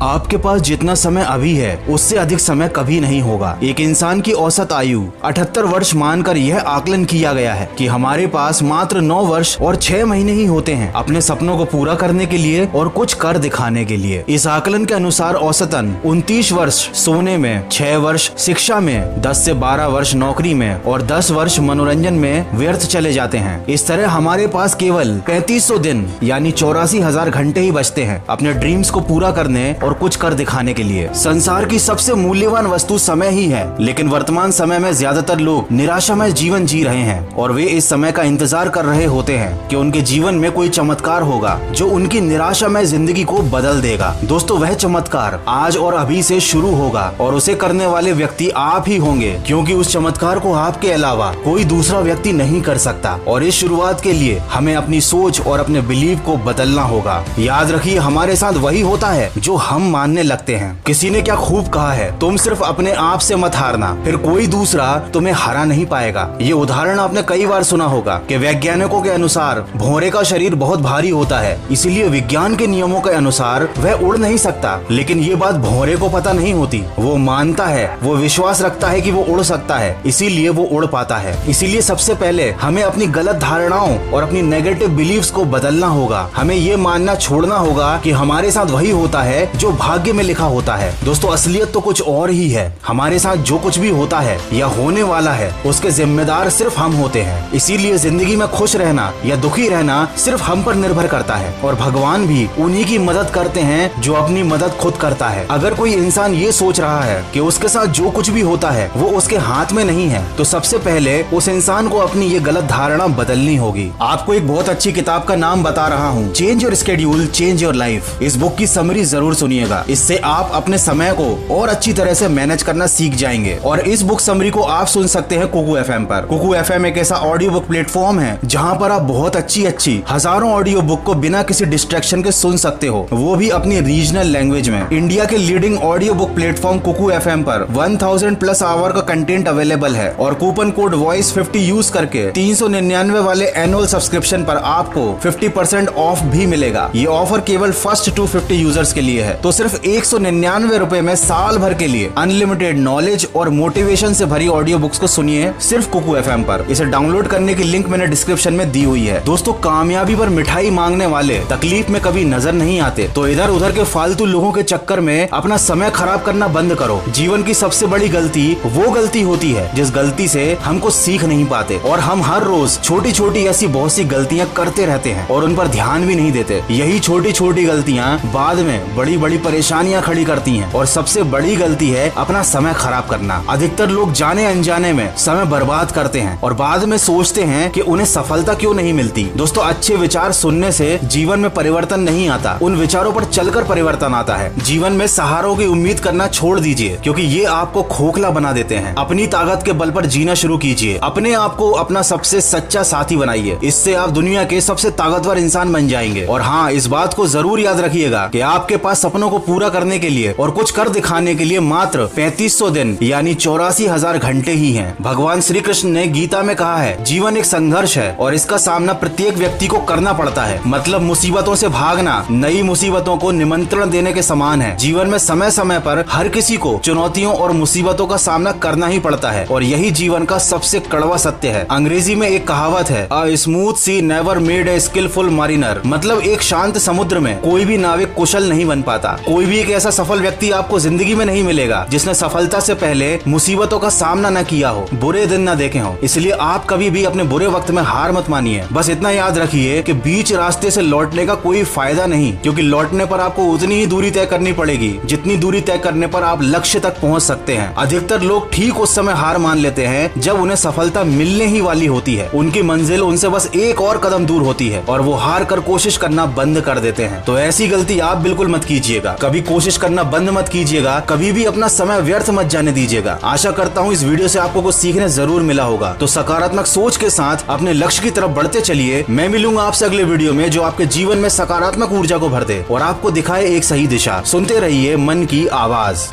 आपके पास जितना समय अभी है उससे अधिक समय कभी नहीं होगा। एक इंसान की औसत आयु 78 वर्ष मानकर यह आकलन किया गया है कि हमारे पास मात्र 9 वर्ष और 6 महीने ही होते हैं अपने सपनों को पूरा करने के लिए और कुछ कर दिखाने के लिए। इस आकलन के अनुसार औसतन 29 वर्ष सोने में, 6 वर्ष शिक्षा में, 10 से 12 वर्ष नौकरी में और 10 वर्ष मनोरंजन में व्यर्थ चले जाते हैं। इस तरह हमारे पास केवल 3500 दिन यानी 84,000 घंटे ही बचते हैं अपने ड्रीम्स को पूरा करने और कुछ कर दिखाने के लिए। संसार की सबसे मूल्यवान वस्तु समय ही है, लेकिन वर्तमान समय में ज्यादातर लोग निराशामय जीवन जी रहे हैं और वे इस समय का इंतजार कर रहे होते हैं कि उनके जीवन में कोई चमत्कार होगा जो उनकी निराशामय जिंदगी को बदल देगा। दोस्तों, वह चमत्कार आज और अभी से शुरू होगा और उसे करने वाले व्यक्ति आप ही होंगे, क्योंकि उस चमत्कार को आपके अलावा कोई दूसरा व्यक्ति नहीं कर सकता। और इस शुरुआत के लिए हमें अपनी सोच और अपने बिलीव को बदलना होगा। याद रखिए, हमारे साथ वही होता है जो हम मानने लगते हैं। किसी ने क्या खूब कहा है, तुम सिर्फ अपने आप से मत हारना, फिर कोई दूसरा तुम्हें हरा नहीं पाएगा। ये उदाहरण आपने कई बार सुना होगा कि वैज्ञानिकों के अनुसार भौरे का शरीर बहुत भारी होता है, इसीलिए विज्ञान के नियमों के अनुसार वह उड़ नहीं सकता। लेकिन ये बात भौरे को पता नहीं होती। वो मानता है, वो विश्वास रखता है कि वो उड़ सकता है, इसीलिए वो उड़ पाता है। इसीलिए सबसे पहले हमें अपनी गलत धारणाओं और अपनी नेगेटिव बिलीव्स को बदलना होगा। हमें ये मानना छोड़ना होगा कि हमारे साथ वही होता है जो भाग्य में लिखा होता है। दोस्तों, असलियत तो कुछ और ही है। हमारे साथ जो कुछ भी होता है या होने वाला है उसके जिम्मेदार सिर्फ हम होते हैं। इसीलिए जिंदगी में खुश रहना या दुखी रहना सिर्फ हम पर निर्भर करता है और भगवान भी उन्हीं की मदद करते हैं जो अपनी मदद खुद करता है। अगर कोई इंसान ये सोच रहा है कि उसके साथ जो कुछ भी होता है वो उसके हाथ में नहीं है, तो सबसे पहले उस इंसान को अपनी ये गलत धारणा बदलनी होगी। आपको एक बहुत अच्छी किताब का नाम बता रहा हूँ, change your schedule change your life. इस बुक की समरी जरूर सुनिएगा, इससे आप अपने समय को और अच्छी तरह से मैनेज करना सीख जाएंगे। और इस बुक समरी को आप सुन सकते हैं कुकू एफएम पर। कुकू एफएम एक ऐसा ऑडियो बुक प्लेटफॉर्म है जहाँ पर आप बहुत अच्छी हजारों ऑडियो बुक को बिना किसी डिस्ट्रैक्शन के सुन सकते हो, वो भी अपनी रीजनल लैंग्वेज में। इंडिया के leading audio book platform Kuku FM पर 1000 प्लस आवर का कंटेंट अवेलेबल है और कूपन कोड वॉइस 50 यूज करके 399 वाले एनुअल सब्सक्रिप्शन पर आपको 50% ऑफ भी मिलेगा। ये ऑफर केवल फर्स्ट 250 यूजर्स के लिए है। तो सिर्फ 199 रुपए में साल भर के लिए अनलिमिटेड नॉलेज और मोटिवेशन से भरी ऑडियो बुक्स को सुनिए सिर्फ कुकू एफएम पर। इसे डाउनलोड करने की लिंक मैंने डिस्क्रिप्शन में दी हुई है। दोस्तों, कामयाबी पर मिठाई मांगने वाले तकलीफ में कभी नजर नहीं आते, तो इधर उधर के फालतू लोगों के चक्कर में अपना समय खराब करना बंद करो। जीवन की सबसे बड़ी गलती वो गलती होती है जिस गलती से हमको सीख नहीं पाते, और हम हर रोज छोटी छोटी ऐसी बहुत सी गलतियां करते रहते हैं और उन पर ध्यान भी नहीं देते। यही छोटी छोटी गलतियां बाद में बड़ी बड़ी परेशानियां खड़ी करती हैं। और सबसे बड़ी गलती है अपना समय खराब करना। अधिकतर लोग जाने अनजाने में समय बर्बाद करते हैं और बाद में सोचते हैं कि उन्हें सफलता क्यों नहीं मिलती। दोस्तों, अच्छे विचार सुनने से जीवन में परिवर्तन नहीं आता, उन विचारों पर चलकर परिवर्तन आता है। जीवन में सहारों की उम्मीद करना छोड़ दीजिए, क्योंकि ये आपको खोखला बना देते हैं। अपनी ताकत के बल पर जीना शुरू कीजिए। अपने आप को अपना सबसे सच्चा साथी बनाइए, इससे आप दुनिया के सबसे ताकतवर इंसान बन जाएंगे। और हाँ, इस बात को जरूर याद रखिएगा कि आपके पास सपनों को पूरा करने के लिए और कुछ कर दिखाने के लिए मात्र 3500 दिन यानी 84,000 घंटे ही हैं। भगवान श्री कृष्ण ने गीता में कहा है, जीवन एक संघर्ष है और इसका सामना प्रत्येक व्यक्ति को करना पड़ता है। मतलब मुसीबतों से भागना नई मुसीबतों को निमंत्रण देने के समान है। जीवन में समय समय पर हर किसी को चुनौतियों और मुसीबतों का सामना करना ही पड़ता है और यही जीवन का सबसे कड़वा सत्य है। अंग्रेजी में एक कहावत है, a smooth sea never made a skilful mariner. मतलब एक शांत समुद्र में कोई भी नाविक कुशल नहीं बन पाता। कोई भी एक ऐसा सफल व्यक्ति आपको जिंदगी में नहीं मिलेगा जिसने सफलता से पहले मुसीबतों का सामना न किया हो, बुरे दिन न देखे हो। इसलिए आप कभी भी अपने बुरे वक्त में हार मत मानिए। बस इतना याद रखिए कि बीच रास्ते से लौटने का कोई फायदा नहीं, क्योंकि लौटने पर आपको उतनी ही दूरी तय करनी पड़ेगी जितनी दूरी तय करने पर आप लक्ष्य तक पहुंच सकते हैं। अधिकतर लोग ठीक उस समय हार मान लेते हैं जब उन्हें सफलता मिलने ही वाली होती है। उनकी मंजिल उनसे बस एक और कदम दूर होती है और वो हार कर कोशिश करना बंद कर देते हैं। तो ऐसी गलती आप बिल्कुल मत कीजिएगा। कभी कोशिश करना बंद मत कीजिएगा, कभी भी अपना समय व्यर्थ मत जाने दीजिएगा। आशा करता हूँ इस वीडियो से आपको कुछ सीखने जरूर मिला होगा। तो सकारात्मक सोच के साथ अपने लक्ष्य की तरफ बढ़ते चलिए। मैं मिलूंगा आपसे अगले वीडियो में जो आपके जीवन में सकारात्मक ऊर्जा को भर दे और आपको दिखाए एक सही दिशा। सुनते रहिए मन की आवाज।